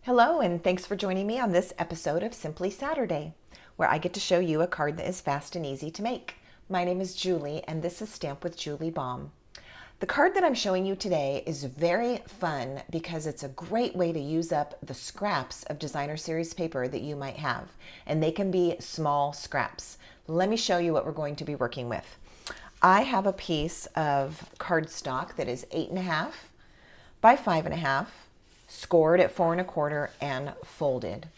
Hello, and thanks for joining me on this episode of Simply Saturday, where I get to show you a card that is fast and easy to make. My name is Julie, and this is Stamp with Julie Baum. The card that I'm showing you today is very fun because it's a great way to use up the scraps of designer series paper that you might have, and they can be small scraps. Let me show you what we're going to be working with. I have a piece of cardstock that is 8.5 by 5.5, scored at 4 1/4 and folded.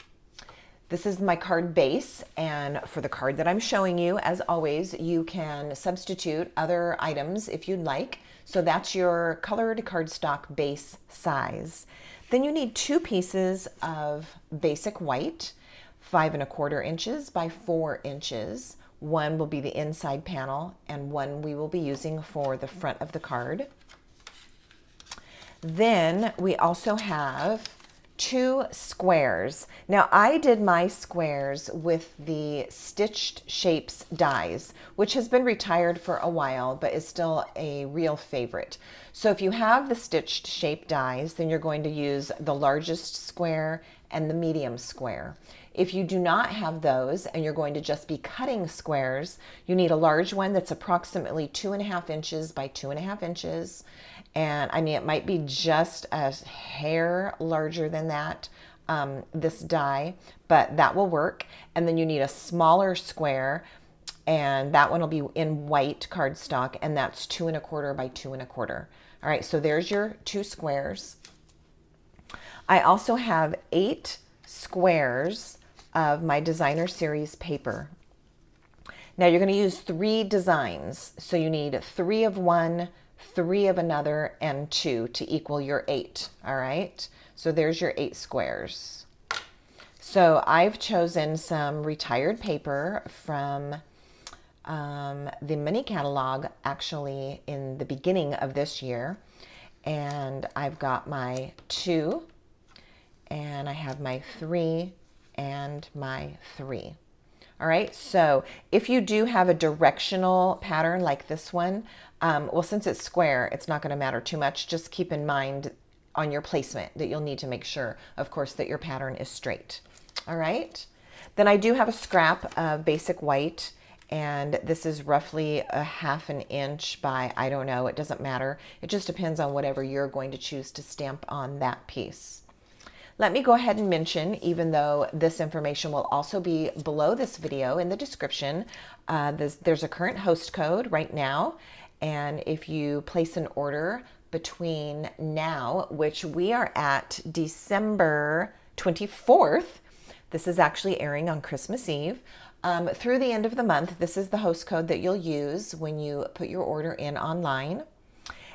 This is my card base, and for the card that I'm showing you, as always, you can substitute other items if you'd like. So that's your colored cardstock base size. Then you need 2 pieces of basic white, 5 1/4 inches by 4 inches. One will be the inside panel, and one we will be using for the front of the card. Then we also have 2 squares. Now I did my squares with the Stitched Shapes dies, which has been retired for a while, but is still a real favorite. So if you have the Stitched Shape dies, then you're going to use the largest square and the medium square. If you do not have those and you're going to just be cutting squares, you need a large one that's approximately 2.5 inches by 2.5 inches. And I mean, it might be just a hair larger than that, this die, but that will work. And then you need a smaller square, and that one will be in white cardstock, and that's 2 1/4 by 2 1/4. All right, so there's your 2 squares. I also have 8 squares of my designer series paper. Now you're going to use 3 designs, so you need 3 of one, 3 of another, and 2 to equal your 8. All right, so there's your 8 squares. So I've chosen some retired paper from the mini catalog, actually in the beginning of this year, and I've got my 2, and I have my 3 and my 3. All right, so if you do have a directional pattern like this one, well, since it's square, it's not going to matter too much. Just keep in mind on your placement that you'll need to make sure, of course, that your pattern is straight. All right, then I do have a scrap of basic white, and this is roughly a 1/2 inch by, I don't know, it doesn't matter. It just depends on whatever you're going to choose to stamp on that piece. Let me go ahead and mention, even though this information will also be below this video in the description, there's a current host code right now. And if you place an order between now, which we are at December 24th, this is actually airing on Christmas Eve, through the end of the month, this is the host code that you'll use when you put your order in online.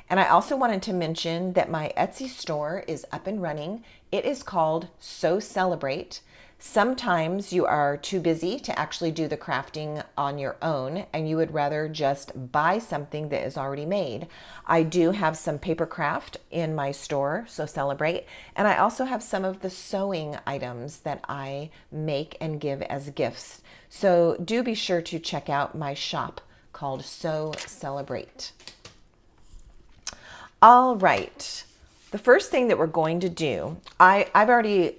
And I also wanted to mention that my Etsy store is up and running. It is called So Celebrate. Sometimes you are too busy to actually do the crafting on your own, and you would rather just buy something that is already made. I do have some paper craft in my store, So Celebrate, and I also have some of the sewing items that I make and give as gifts. So do be sure to check out my shop called So Celebrate. All right, the first thing that we're going to do, I've already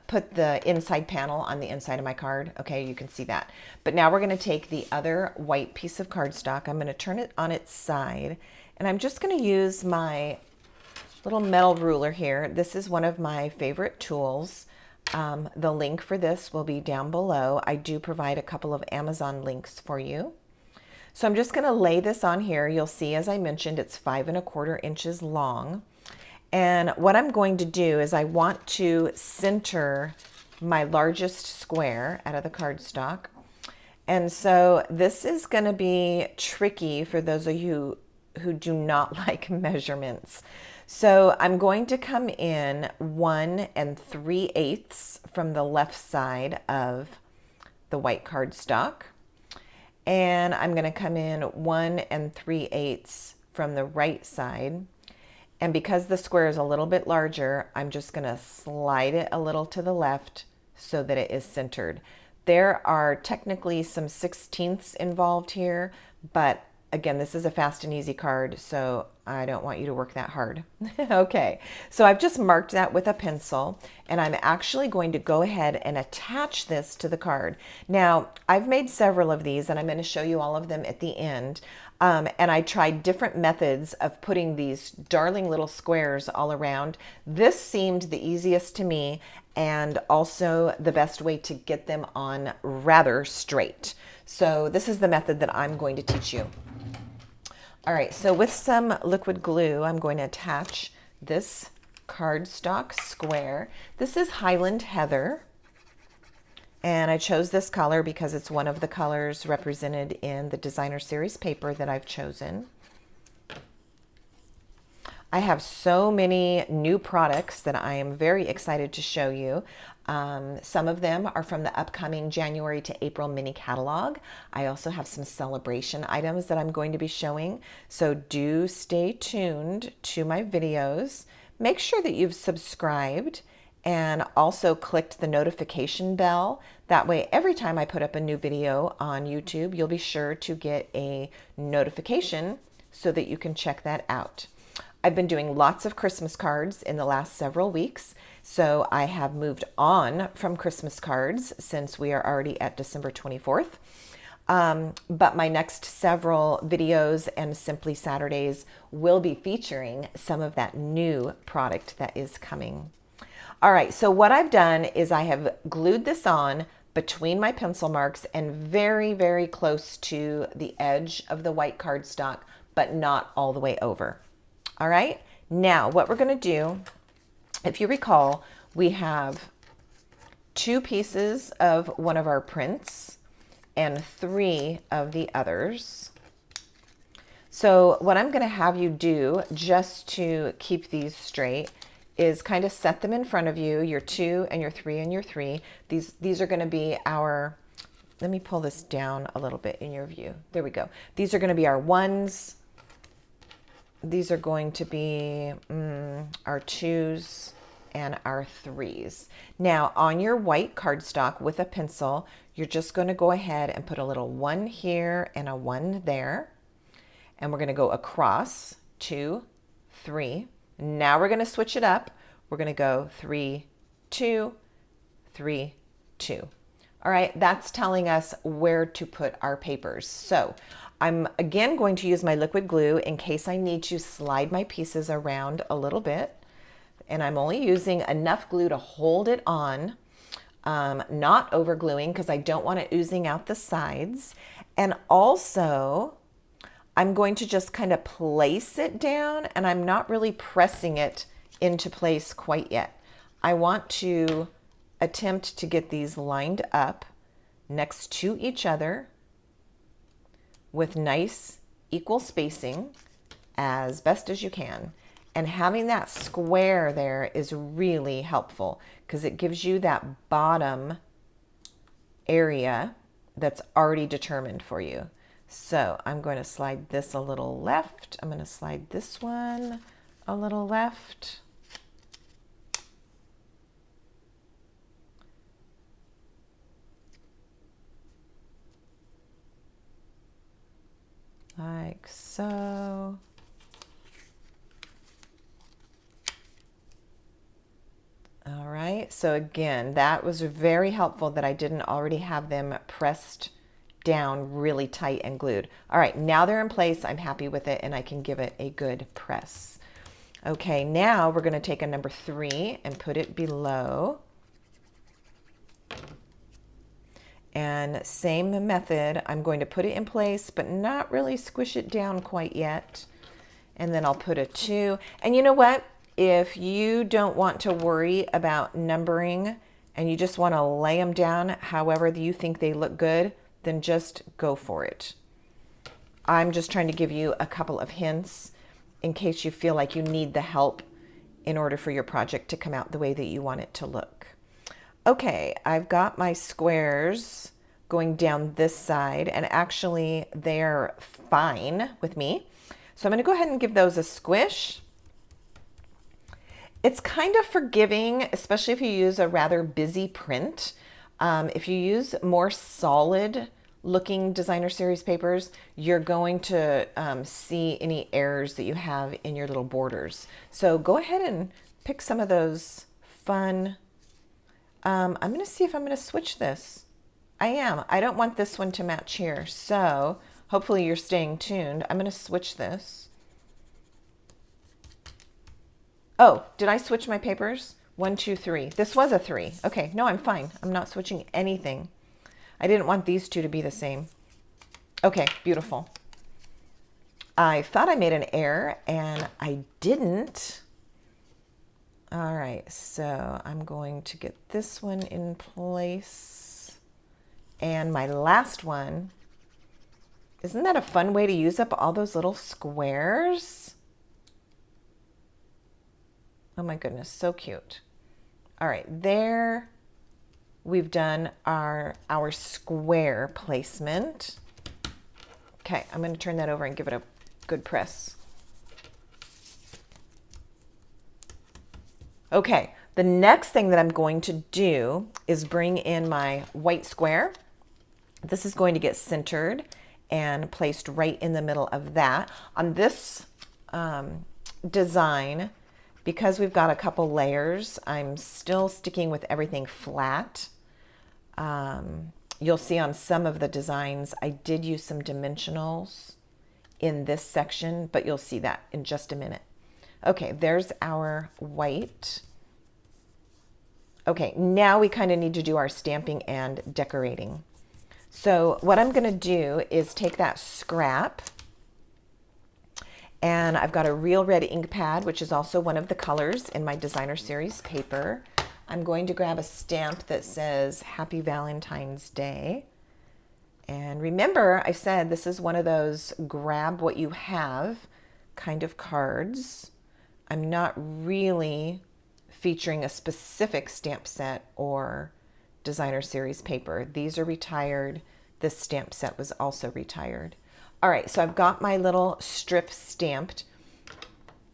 put the inside panel on the inside of my card. Okay, you can see that. But now we're going to take the other white piece of cardstock. I'm going to turn it on its side, and I'm just going to use my little metal ruler here. This is one of my favorite tools. The link for this will be down below. I do provide a couple of Amazon links for you. So I'm just going to lay this on here. You'll see, as I mentioned, it's 5 1/4 inches long. And what I'm going to do is I want to center my largest square out of the cardstock. And so this is going to be tricky for those of you who do not like measurements. So I'm going to come in 1 3/8 from the left side of the white cardstock. And I'm going to come in 1 3/8 from the right side. And because the square is a little bit larger, I'm just going to slide it a little to the left so that it is centered. There are technically some 1/16 involved here, but again, this is a fast and easy card, so I don't want you to work that hard. Okay, so I've just marked that with a pencil, and I'm actually going to go ahead and attach this to the card. Now, I've made several of these, and I'm going to show you all of them at the end. And I tried different methods of putting these darling little squares all around. This seemed the easiest to me, and also the best way to get them on rather straight. So this is the method that I'm going to teach you. All right, so with some liquid glue, I'm going to attach this cardstock square. This is Highland Heather, and I chose this color because it's one of the colors represented in the designer series paper that I've chosen. I have so many new products that I am very excited to show you. Some of them are from the upcoming January to April mini catalog. I also have some celebration items that I'm going to be showing. So do stay tuned to my videos. Make sure that you've subscribed and also clicked the notification bell. That way, every time I put up a new video on YouTube, you'll be sure to get a notification so that you can check that out. I've been doing lots of Christmas cards in the last several weeks, so I have moved on from Christmas cards since we are already at December 24th. But my next several videos and Simply Saturdays will be featuring some of that new product that is coming. All right, so what I've done is I have glued this on between my pencil marks and very, very close to the edge of the white cardstock, but not all the way over. All right, now what we're going to do, if you recall, we have 2 pieces of one of our prints and 3 of the others. So what I'm going to have you do just to keep these straight is kind of set them in front of you, your 2 and your 3 and your 3. These are going to be our, let me pull this down a little bit in your view. There we go. These are going to be our 1s. These are going to be our 2s and our 3s. Now on your white cardstock with a pencil, you're just going to go ahead and put a little 1 here and a 1 there. And we're going to go across 2, 3. Now we're going to switch it up. We're going to go 3, 2, 3, 2. All right, that's telling us where to put our papers. So I'm again going to use my liquid glue in case I need to slide my pieces around a little bit. And I'm only using enough glue to hold it on, not over gluing because I don't want it oozing out the sides. And also, I'm going to just kind of place it down, and I'm not really pressing it into place quite yet. I want to attempt to get these lined up next to each other with nice equal spacing as best as you can. And having that square there is really helpful because it gives you that bottom area that's already determined for you. So I'm going to slide this a little left. I'm going to slide this one a little left. Like so. All right, so again, that was very helpful that I didn't already have them pressed down really tight and glued. All right, now they're in place. I'm happy with it and I can give it a good press. Okay, now we're going to take a number 3 and put it below. And same method, I'm going to put it in place, but not really squish it down quite yet. And then I'll put a 2. And you know what? If you don't want to worry about numbering and you just want to lay them down however you think they look good, then just go for it. I'm just trying to give you a couple of hints in case you feel like you need the help in order for your project to come out the way that you want it to look. Okay, I've got my squares going down this side, and actually they're fine with me. So I'm going to go ahead and give those a squish. It's kind of forgiving, especially if you use a rather busy print. If you use more solid looking designer series papers, you're going to see any errors that you have in your little borders. So go ahead and pick some of those fun. I'm going to see if I'm going to switch this. I am. I don't want this one to match here. So hopefully you're staying tuned. I'm going to switch this. Oh, did I switch my papers? 1, 2, 3. This was a 3. Okay, no, I'm fine. I'm not switching anything. I didn't want these two to be the same. Okay, beautiful. I thought I made an error and I didn't. All right, so I'm going to get this one in place. And my last one. Isn't that a fun way to use up all those little squares? Oh my goodness, so cute. All right, there we've done our square placement. Okay, I'm going to turn that over and give it a good press. Okay, the next thing that I'm going to do is bring in my white square. This is going to get centered and placed right in the middle of that. On this design, because we've got a couple layers, I'm still sticking with everything flat. You'll see on some of the designs, I did use some dimensionals in this section, but you'll see that in just a minute. Okay, there's our white. Okay, now we kind of need to do our stamping and decorating. So what I'm going to do is take that scrap, and I've got a real red ink pad, which is also one of the colors in my designer series paper. I'm going to grab a stamp that says Happy Valentine's Day. And remember, I said this is one of those grab what you have kind of cards. I'm not really featuring a specific stamp set or designer series paper. These are retired. This stamp set was also retired. All right, so I've got my little strip stamped.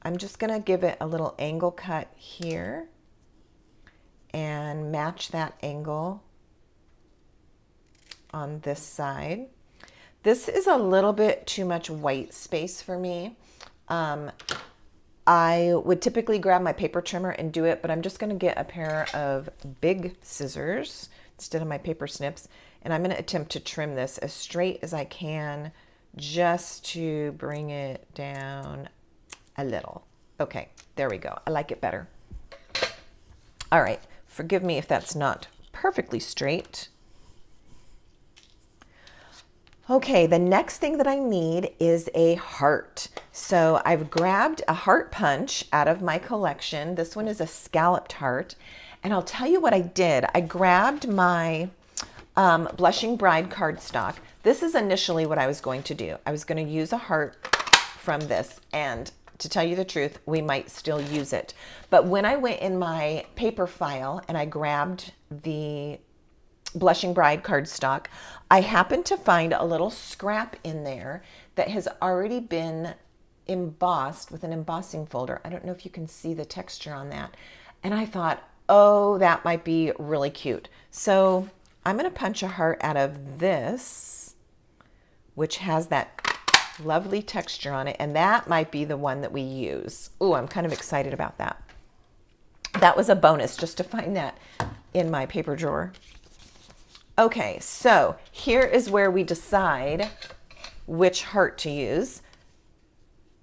I'm just gonna give it a little angle cut here and match that angle on this side. This is a little bit too much white space for me. I would typically grab my paper trimmer and do it, but I'm just gonna get a pair of big scissors instead of my paper snips, and I'm gonna attempt to trim this as straight as I can just to bring it down a little. Okay, there we go. I like it better. All right, forgive me if that's not perfectly straight. Okay, the next thing that I need is a heart. So I've grabbed a heart punch out of my collection. This one is a scalloped heart. And I'll tell you what I did. I grabbed my Blushing Bride cardstock. This is initially what I was going to do. I was going to use a heart from this, and to tell you the truth, we might still use it. But when I went in my paper file and I grabbed the Blushing Bride cardstock, I happened to find a little scrap in there that has already been embossed with an embossing folder. I don't know if you can see the texture on that. And I thought, oh, that might be really cute. So I'm going to punch a heart out of this, which has that lovely texture on it. And that might be the one that we use. Ooh, I'm kind of excited about that. That was a bonus just to find that in my paper drawer. Okay, so here is where we decide which heart to use.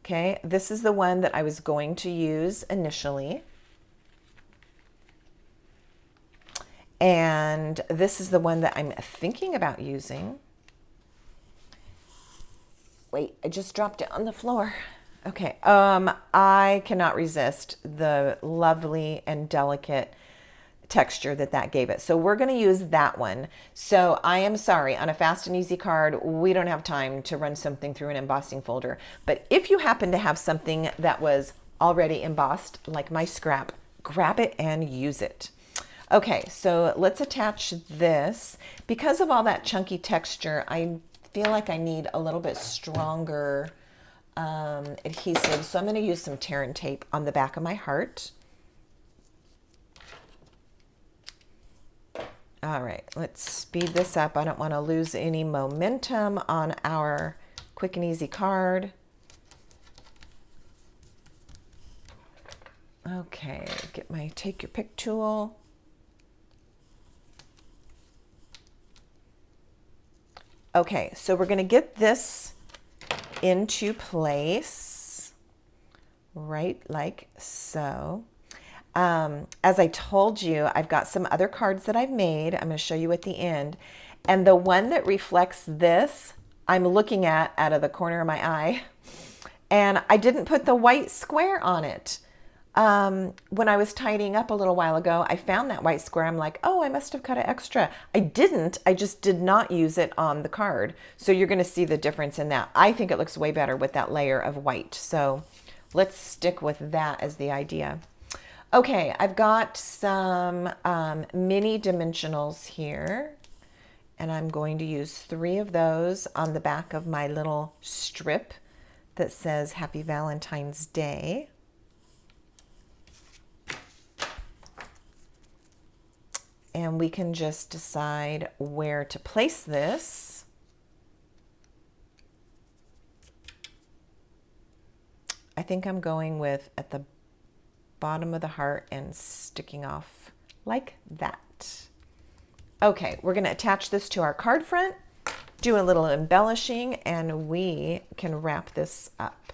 Okay, this is the one that I was going to use initially. And this is the one that I'm thinking about using. Wait, I just dropped it on the floor. Okay, I cannot resist the lovely and delicate texture that gave it. So we're going to use that one. So I am sorry, on a fast and easy card, we don't have time to run something through an embossing folder. But if you happen to have something that was already embossed, like my scrap, grab it and use it. Okay, so let's attach this. Because of all that chunky texture, I feel like I need a little bit stronger adhesive. So I'm going to use some tear and tape on the back of my heart. All right, let's speed this up. I don't want to lose any momentum on our quick and easy card. Okay, get my take your pick tool. Okay, so we're going to get this into place right like so. As I told you, I've got some other cards that I've made. I'm going to show you at the end. And the one that reflects this, I'm looking at out of the corner of my eye. And I didn't put the white square on it. When I was tidying up a little while ago, I found that white square. I'm like, oh, I must have cut it extra. I didn't. I just did not use it on the card. So you're going to see the difference in that. I think it looks way better with that layer of white. So let's stick with that as the idea. Okay, I've got some mini dimensionals here, and I'm going to use 3 of those on the back of my little strip that says Happy Valentine's Day. And we can just decide where to place this. I think I'm going with at the bottom of the heart and sticking off like that. Okay, we're going to attach this to our card front, do a little embellishing, and we can wrap this up.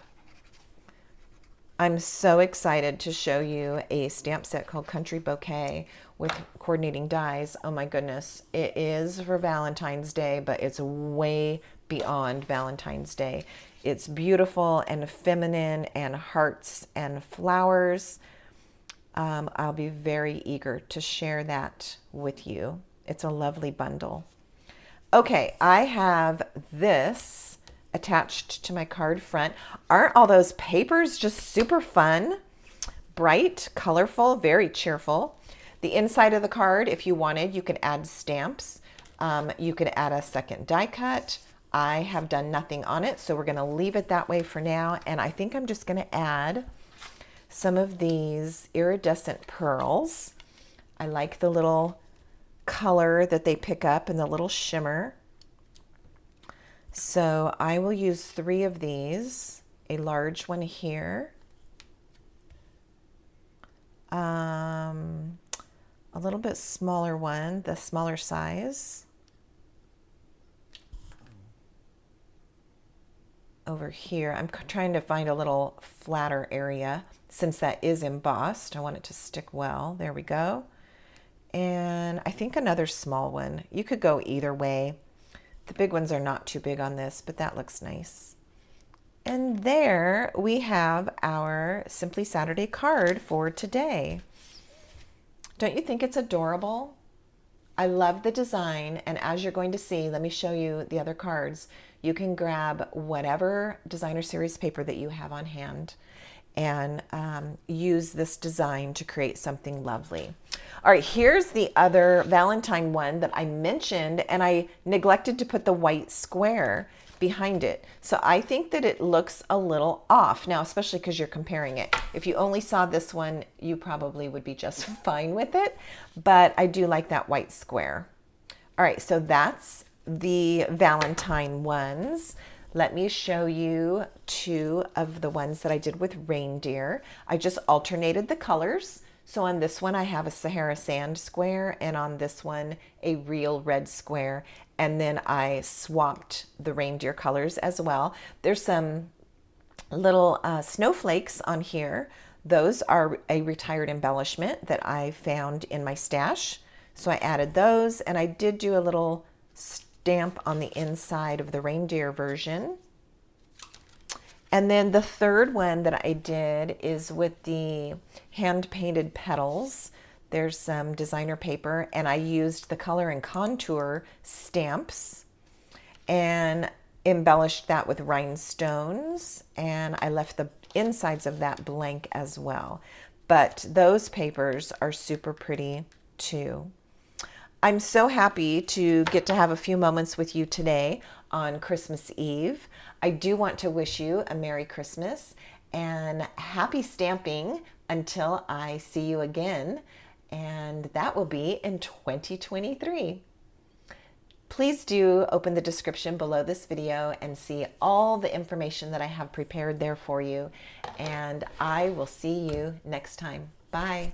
I'm so excited to show you a stamp set called Country Bouquet with coordinating dies. Oh my goodness, it is for Valentine's Day, but it's way beyond Valentine's Day. It's beautiful and feminine and hearts and flowers. I'll be very eager to share that with you. It's a lovely bundle. Okay, I have this attached to my card front. Aren't all those papers just super fun? Bright, colorful, very cheerful. The inside of the card, if you wanted, you could add stamps. You could add a second die cut. I have done nothing on it, so we're going to leave it that way for now. And I think I'm just going to add some of these iridescent pearls. I like the little color that they pick up and the little shimmer. So I will use 3 of these, a large one here, a little bit smaller one, the smaller size, over here. I'm trying to find a little flatter area since that is embossed. I want it to stick well. There we go. And I think another small one. You could go either way. The big ones are not too big on this, but that looks nice. And there we have our Simply Saturday card for today. Don't you think it's adorable? I love the design, and as you're going to see, let me show you the other cards. You can grab whatever designer series paper that you have on hand and use this design to create something lovely. All right, here's the other Valentine one that I mentioned, and I neglected to put the white square behind it. So I think that it looks a little off now, especially because you're comparing it. If you only saw this one, you probably would be just fine with it, but I do like that white square. All right, so that's the Valentine ones. Let me show you 2 of the ones that I did with reindeer. I just alternated the colors. So on this one, I have a Sahara sand square, and on this one, a real red square. And then I swapped the reindeer colors as well. There's some little snowflakes on here. Those are a retired embellishment that I found in my stash. So I added those, and I did do a little stamp on the inside of the reindeer version. And then the third one that I did is with the hand-painted petals. There's some designer paper, and I used the color and contour stamps and embellished that with rhinestones, and I left the insides of that blank as well. But those papers are super pretty too. I'm so happy to get to have a few moments with you today on Christmas Eve. I do want to wish you a Merry Christmas and happy stamping until I see you again. and that will be in 2023. Please do open the description below this video and see all the information that I have prepared there for you. And I will see you next time. Bye.